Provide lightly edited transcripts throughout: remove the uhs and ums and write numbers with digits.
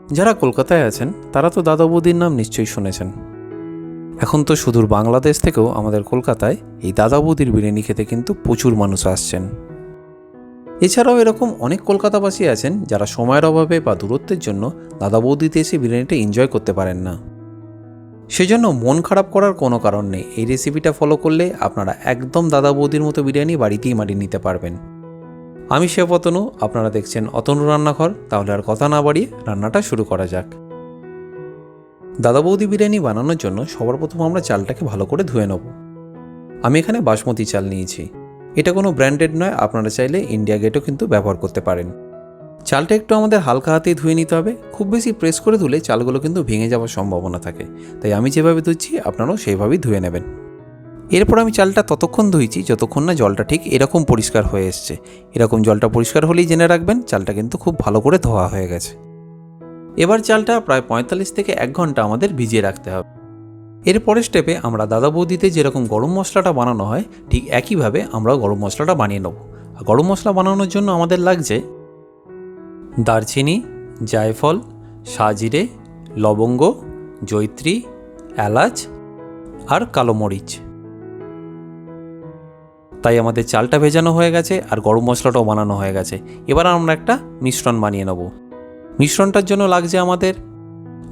যারা কলকাতায় আছেন তারা তো দাদা বৌদির নাম নিশ্চয়ই শুনেছেন। এখন তো সুদূর বাংলাদেশ থেকেও আমাদের কলকাতায় এই দাদা বৌদির বিরিয়ানি খেতে কিন্তু প্রচুর মানুষ আসছেন। এছাড়াও এরকম অনেক কলকাতাবাসী আছেন যারা সময়ের অভাবে বা দূরত্বের জন্য দাদা বৌদিতে এসে বিরিয়ানিটা এনজয় করতে পারেন না। সেজন্য মন খারাপ করার কোনো কারণ নেই, এই রেসিপিটা ফলো করলে আপনারা একদম দাদা বৌদির মতো বিরিয়ানি বাড়িতেই মানিয়ে নিতে পারবেন। আমি শেফ অতনু, আপনারা দেখছেন অতনু রান্নাঘর। তাহলে আর কথা না বাড়িয়ে রান্নাটা শুরু করা যাক। দাদা বৌদি বিরিয়ানি বানানোর জন্য সবার প্রথম আমরা চালটাকে ভালো করে ধুয়ে নেব। আমি এখানে বাসমতি চাল নিয়েছি। এটা কোনো ব্র্যান্ডেড নয়, আপনারা চাইলে ইন্ডিয়া গেটও কিন্তু ব্যবহার করতে পারেন। চালটা একটু আমাদের হালকা হাতেই ধুয়ে নিতে হবে। খুব বেশি প্রেস করে ধুলে চালগুলো কিন্তু ভেঙে যাওয়ার সম্ভাবনা থাকে, তাই আমি যেভাবে ধুচ্ছি আপনারাও সেইভাবেই ধুয়ে নেবেন। এরপর আমি চালটা ততক্ষণ ধুয়েছি যতক্ষণ না জলটা ঠিক এরকম পরিষ্কার হয়ে এসছে। এরকম জলটা পরিষ্কার হলেই জেনে রাখবেন চালটা কিন্তু খুব ভালো করে ধোয়া হয়ে গেছে। এবার চালটা প্রায় ৪৫ থেকে ১ ঘন্টা আমাদের ভিজিয়ে রাখতে হবে। এরপরের স্টেপে আমরা দাদা বৌদিতে যেরকম গরম মশলাটা বানানো হয় ঠিক একইভাবে আমরাও গরম মশলাটা বানিয়ে নেব। আর গরম মশলা বানানোর জন্য আমাদের লাগছে দারচিনি, জায়ফল, সাজিরে, লবঙ্গ, জয়িত্রী, এলাচ আর কালো মরিচ। তাই আমাদের চালটা ভেজানো হয়ে গেছে আর গরম মশলাটাও বানানো হয়ে গেছে। এবার আমরা একটা মিশ্রণ বানিয়ে নেব। মিশ্রণটার জন্য লাগছে আমাদের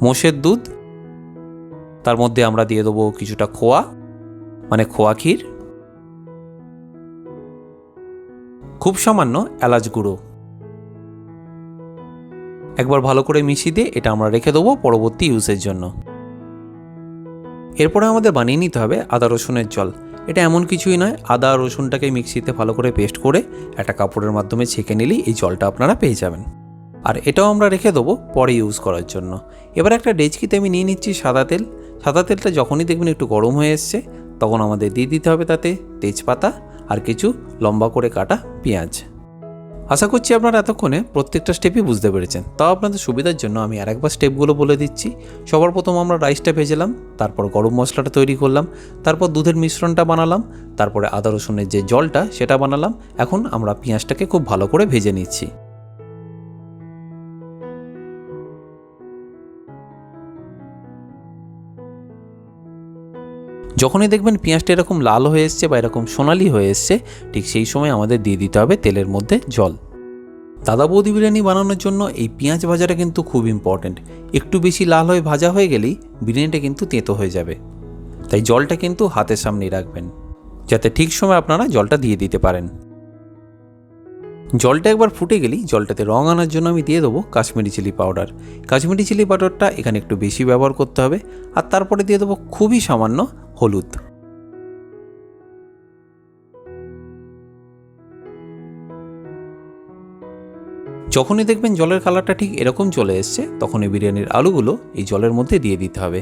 মোষের দুধ, তার মধ্যে আমরা দিয়ে দেবো কিছুটা খোয়া মানে খোয়া ক্ষীর, খুব সামান্য এলাচ গুঁড়ো। একবার ভালো করে মিশিয়ে দিয়ে এটা আমরা রেখে দেবো পরবর্তী ইউজের জন্য। এরপরে আমাদের বানিয়ে নিতে হবে আদা রসুনের জল। এটা এমন কিছুই নয়, আদা রসুনটাকে মিক্সিতে ভালো করে পেস্ট করে একটা কাপড়ের মাধ্যমে ছেঁকে নিলেই এই জলটা আপনারা পেয়ে যাবেন। আর এটাও আমরা রেখে দেবো পরে ইউজ করার জন্য। এবার একটা ডেচকিতে আমি নিয়ে নিচ্ছি সাদা তেল। সাদা তেলটা যখনই দেখবেন একটু গরম হয়ে এসছে তখন আমাদের দিয়ে দিতে হবে তাতে তেজপাতা আর কিছু লম্বা করে কাটা পেঁয়াজ। আশা করছি আপনারা এতক্ষণে প্রত্যেকটা স্টেপই বুঝতে পেরেছেন। তাও আপনাদের সুবিধার জন্য আমি আরেকবার স্টেপগুলো বলে দিচ্ছি। সবার প্রথম আমরা রাইসটা ভেজেলাম, তারপর গরম মশলাটা তৈরি করলাম, তারপর দুধের মিশ্রণটা বানালাম, তারপরে আদা রসুনের যে জলটা সেটা বানালাম। এখন আমরা পেঁয়াজটাকে খুব ভালো করে ভেজে নিচ্ছি। যখনই দেখবেন পেঁয়াজটা এরকম লাল হয়ে এসছে বা এরকম সোনালি হয়ে এসছে ঠিক সেই সময় আমাদের দিয়ে দিতে হবে তেলের মধ্যে জল। দাদা বৌদি বিরিয়ানি বানানোর জন্য এই পেঁয়াজ ভাজাটা কিন্তু খুব ইম্পর্ট্যান্ট। একটু বেশি লাল হয়ে ভাজা হয়ে গেলেই বিরিয়ানিটা কিন্তু তেঁতো হয়ে যাবে। তাই জলটা কিন্তু হাতের সামনেই রাখবেন যাতে ঠিক সময় আপনারা জলটা দিয়ে দিতে পারেন। জলটা একবার ফুটে গেলেই জলটাতে রং আনার জন্য আমি দিয়ে দেবো Kashmiri chilli powder. Kashmiri chilli পাউডারটা এখানে একটু বেশি ব্যবহার করতে হবে। আর তারপরে দিয়ে দেবো খুবই সামান্য হলুদ। যখনই দেখবেন জলের কালারটা ঠিক এরকম চলে এসছে তখনই বিরিয়ানির আলুগুলো এই জলের মধ্যে দিয়ে দিতে হবে।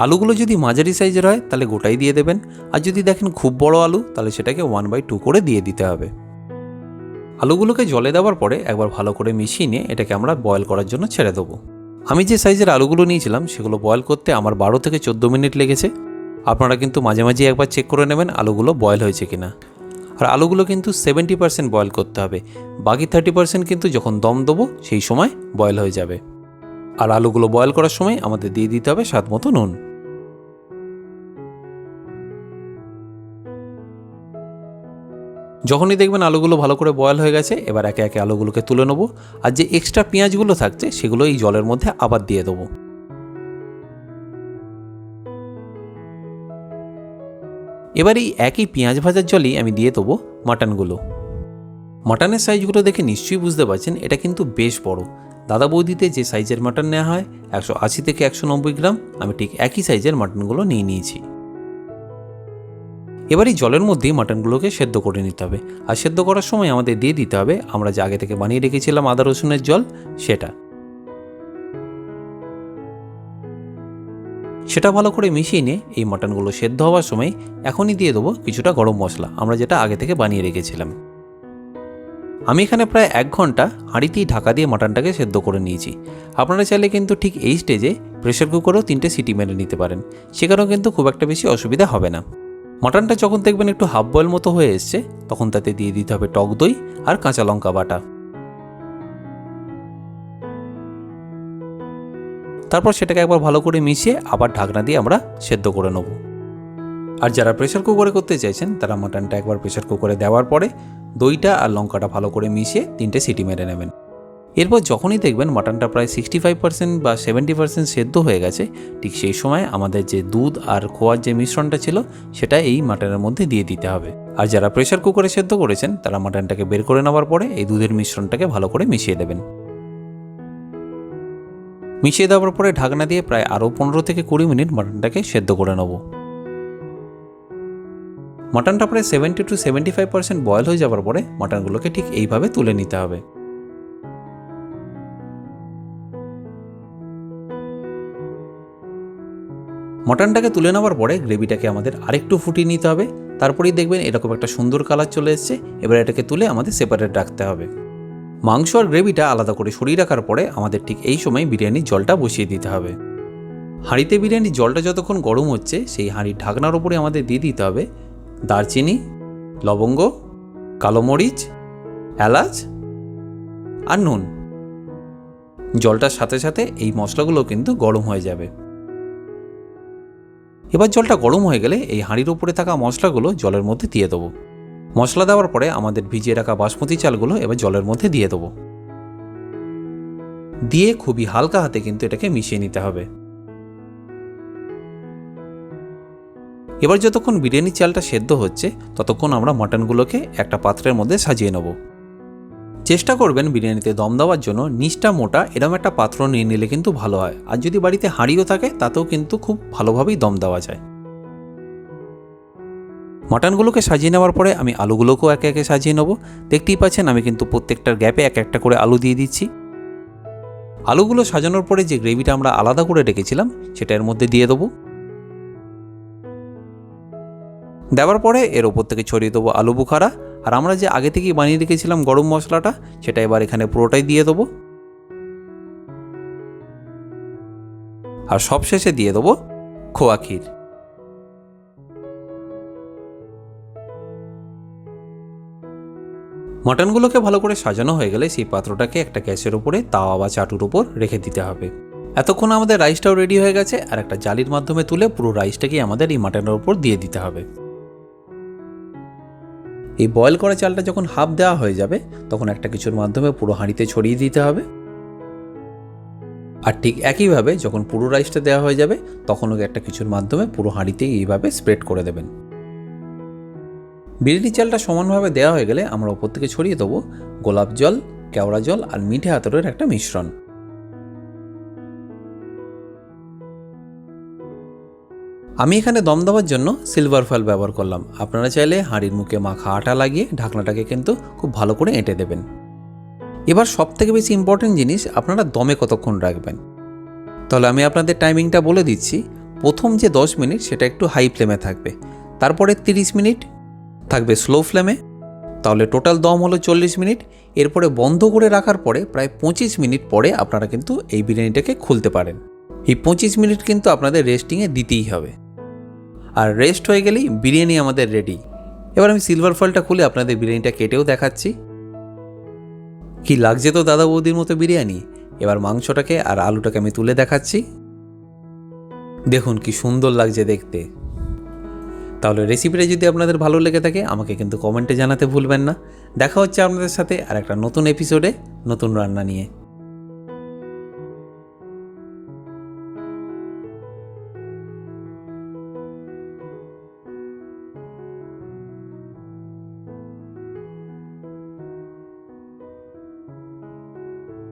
আলুগুলো যদি মাঝারি সাইজের হয় তাহলে গোটাই দিয়ে দেবেন, আর যদি দেখেন খুব বড় আলু তাহলে সেটাকে 1/2 করে দিয়ে দিতে হবে। আলুগুলোকে জলে দেওয়ার পরে একবার ভালো করে মিশিয়ে নিয়ে এটাকে আমরা বয়েল করার জন্য ছেড়ে দেবো। আমি যে সাইজের আলুগুলো নিয়েছিলাম সেগুলো বয়েল করতে আমার 12 থেকে 14 মিনিট লেগেছে। আপনারা কিন্তু মাঝে মাঝে একবার চেক করে নেবেন আলুগুলো বয়েল হয়েছে কিনা। আর আলুগুলো কিন্তু 70% বয়েল করতে হবে, বাকি 30% কিন্তু যখন দম দেবো সেই সময় বয়েল হয়ে যাবে। আর আলুগুলো বয়েল করার সময় আমাদের দিয়ে দিতে হবে স্বাদ মতো নুন। যখনই দেখবেন আলুগুলো ভালো করে বয়েল হয়ে গেছে এবার একে একে আলুগুলোকে তুলে নেবো। আর যে এক্সট্রা পেঁয়াজগুলো থাকছে সেগুলো এই জলের মধ্যে আবার দিয়ে দেবো। এবার এই একই পেঁয়াজ ভাজার জলেই আমি দিয়ে দেবো মাটনগুলো। মাটনের সাইজগুলো দেখে নিশ্চয়ই বুঝতে পারছেন এটা কিন্তু বেশ বড়। দাদা বৌদিতে যে সাইজের মাটন নেওয়া হয় 180 থেকে 190 গ্রাম, আমি ঠিক একই সাইজের মাটনগুলো নিয়ে নিয়েছি। এবার এই জলের মধ্যেই মাটনগুলোকে সেদ্ধ করে নিতে হবে। আর সেদ্ধ করার সময় আমাদের দিয়ে দিতে হবে আমরা যে আগে থেকে বানিয়ে রেখেছিলাম আদা রসুনের সেটা ভালো করে মিশিয়ে নিয়ে এই মাটনগুলো সেদ্ধ হওয়ার সময় এখনই দিয়ে দেবো কিছুটা গরম মশলা আমরা যেটা আগে থেকে বানিয়ে রেখেছিলাম। আমি এখানে প্রায় 1 ঘন্টা হাঁড়িতেই ঢাকা দিয়ে মাটনটাকে সেদ্ধ করে নিয়েছি। আপনারা চাইলে কিন্তু ঠিক এই স্টেজে প্রেশার কুকারেও 3টে সিটি মেরে নিতে পারেন, সেখানেও কিন্তু খুব একটা বেশি অসুবিধা হবে না। মাটনটা যখন দেখবেন একটু হাফ বয়েল মতো হয়ে এসছে তখন তাতে দিয়ে দিতে হবে টক দই আর কাঁচা লঙ্কা বাটা। তারপর সেটাকে একবার ভালো করে মিশিয়ে আবার ঢাকনা দিয়ে আমরা সেদ্ধ করে নেব। আর যারা প্রেশার কুকারে করতে চাইছেন তারা মাটনটা একবার প্রেশার কুকারে দেওয়ার পরে দইটা আর লঙ্কাটা ভালো করে মিশিয়ে 3টে সিটি মেরে নেবেন। এরপর যখনই দেখবেন মাটনটা প্রায় 65% বা 70% সেদ্ধ হয়ে গেছে, ঠিক সেই সময় আমাদের যে দুধ আর খোয়ার যে মিশ্রণটা ছিল সেটা এই মাটনের মধ্যে দিয়ে দিতে হবে। আর যারা প্রেশার কুকারে সেদ্ধ করেছেন তারা মাটনটাকে বের করে নেওয়ার পরে এই দুধের মিশ্রণটাকে ভালো করে মিশিয়ে দেবেন। মিশিয়ে দেওয়ার পরে ঢাকনা দিয়ে প্রায় আরও 15 থেকে 20 মিনিট মাটনটাকে সেদ্ধ করে নেব। মাটনটা প্রায় 70 to 75% বয়েল হয়ে যাওয়ার পরে মাটনগুলোকে ঠিক এইভাবে তুলে নিতে হবে। মটনটাকে তুলে নেওয়ার পরে গ্রেভিটাকে আমাদের আরেকটু ফুটিয়ে নিতে হবে। তারপরেই দেখবেন এরকম একটা সুন্দর কালার চলে এসছে। এবার এটাকে তুলে আমাদের সেপারেট রাখতে হবে। মাংস আর গ্রেভিটা আলাদা করে সরিয়ে রাখার পরে আমাদের ঠিক এই সময় বিরিয়ানির জলটা বসিয়ে দিতে হবে। হাঁড়িতে বিরিয়ানির জলটা যতক্ষণ গরম হচ্ছে সেই হাঁড়ির ঢাকনার ওপরে আমাদের দিয়ে দিতে হবে দারচিনি, লবঙ্গ, কালো মরিচ, এলাচ আর নুন। জলটার সাথে সাথে এই মশলাগুলো কিন্তু গরম হয়ে যাবে। এবার জলটা গরম হয়ে গেলে এই হাঁড়ির উপরে থাকা মশলাগুলো জলের মধ্যে দিয়ে দেবো। মশলা দেওয়ার পরে আমাদের ভিজিয়ে রাখা বাসমতি চালগুলো এবার জলের মধ্যে দিয়ে দেবো। দিয়ে খুবই হালকা হাতে কিন্তু এটাকে মিশিয়ে নিতে হবে। এবার যতক্ষণ বিরিয়ানির চালটা সেদ্ধ হচ্ছে ততক্ষণ আমরা মাটনগুলোকে একটা পাত্রের মধ্যে সাজিয়ে নেব। চেষ্টা করবেন বিরিয়ানিতে দম দেওয়ার জন্য নিচটা মোটা এরকম একটা পাত্র নিয়ে নিলে কিন্তু ভালো হয়। আর যদি বাড়িতে হাঁড়িও থাকে তাতেও কিন্তু খুব ভালোভাবেই দম দেওয়া যায়। মাটনগুলোকে সাজিয়ে নেওয়ার পরে আমি আলুগুলোকেও একে একে সাজিয়ে নেব। দেখতেই পাচ্ছেন আমি কিন্তু প্রত্যেকটার গ্যাপে এক একটা করে আলু দিয়ে দিচ্ছি। আলুগুলো সাজানোর পরে যে গ্রেভিটা আমরা আলাদা করে রেখেছিলাম সেটা এর মধ্যে দিয়ে দেবো। দেওয়ার পরে এর ওপর থেকে ছড়িয়ে দেবো আলু বুখারা। আর আমরা যে আগে থেকেই বানিয়ে রেখেছিলাম গরম মশলাটা সেটা এবার এখানে পুরোটাই দিয়ে দেবো। আর সবশেষে দিয়ে দেবো খোয়া ক্ষীর। মাটনগুলোকে ভালো করে সাজানো হয়ে গেলে সেই পাত্রটাকে একটা গ্যাসের উপরে তাওয়া বা চাটুর উপর রেখে দিতে হবে। এতক্ষণ আমাদের রাইসটাও রেডি হয়ে গেছে। আর একটা জালির মাধ্যমে তুলে পুরো রাইসটাকে আমাদের এই মাটনের উপর দিয়ে দিতে হবে। এই বয়েল করা চালটা যখন হাফ দেওয়া হয়ে যাবে তখন একটা কিছুর মাধ্যমে পুরো হাঁড়িতে ছড়িয়ে দিতে হবে। আর ঠিক একইভাবে যখন পুরো রাইসটা দেওয়া হয়ে যাবে তখন ওকে একটা কিছুর মাধ্যমে পুরো হাঁড়িতে এইভাবে স্প্রেড করে দেবেন। বিরিয়ানি চালটা সমানভাবে দেওয়া হয়ে গেলে আমরা ওপর থেকে ছড়িয়ে দেবো গোলাপ জল, কেওড়া জল আর মিঠে আতরের একটা মিশ্রণ। আমি এখানে দম দেওয়ার জন্য সিলভার ফয়েল ব্যবহার করলাম। আপনারা চাইলে হাঁড়ির মুখে মাখা আটা লাগিয়ে ঢাকনাটাকে কিন্তু খুব ভালো করে এঁটে দেবেন। এবার সবথেকে বেশি ইম্পর্টেন্ট জিনিস আপনারা দমে কতক্ষণ রাখবেন। তাহলে আমি আপনাদের টাইমিংটা বলে দিচ্ছি। প্রথম যে 10 মিনিট সেটা একটু হাই ফ্লেমে থাকবে, তারপরে 30 মিনিট থাকবে স্লো ফ্লেমে, তাহলে টোটাল দম হলো 40 মিনিট। এরপরে বন্ধ করে রাখার পরে প্রায় 25 মিনিট পরে আপনারা কিন্তু এই বিরিয়ানিটাকে খুলতে পারেন। এই 25 মিনিট কিন্তু আপনাদের রেস্টিংয়ে দিতেই হবে। আর রেস্ট হয়ে গেলেই বিরিয়ানি আমাদের রেডি। এবার আমি সিলভার ফয়েলটা খুলে আপনাদের বিরিয়ানিটা কেটেও দেখাচ্ছি। কি লাগছে তো দাদা বৌদির মতো বিরিয়ানি। এবার মাংসটাকে আর আলুটাকে আমি তুলে দেখাচ্ছি। দেখুন কি সুন্দর লাগছে দেখতে। তাহলে রেসিপিটা যদি আপনাদের ভালো লেগে থাকে আমাকে কিন্তু কমেন্টে জানাতে ভুলবেন না। দেখা হচ্ছে আপনাদের সাথে আর একটা নতুন এপিসোডে নতুন রান্না নিয়ে।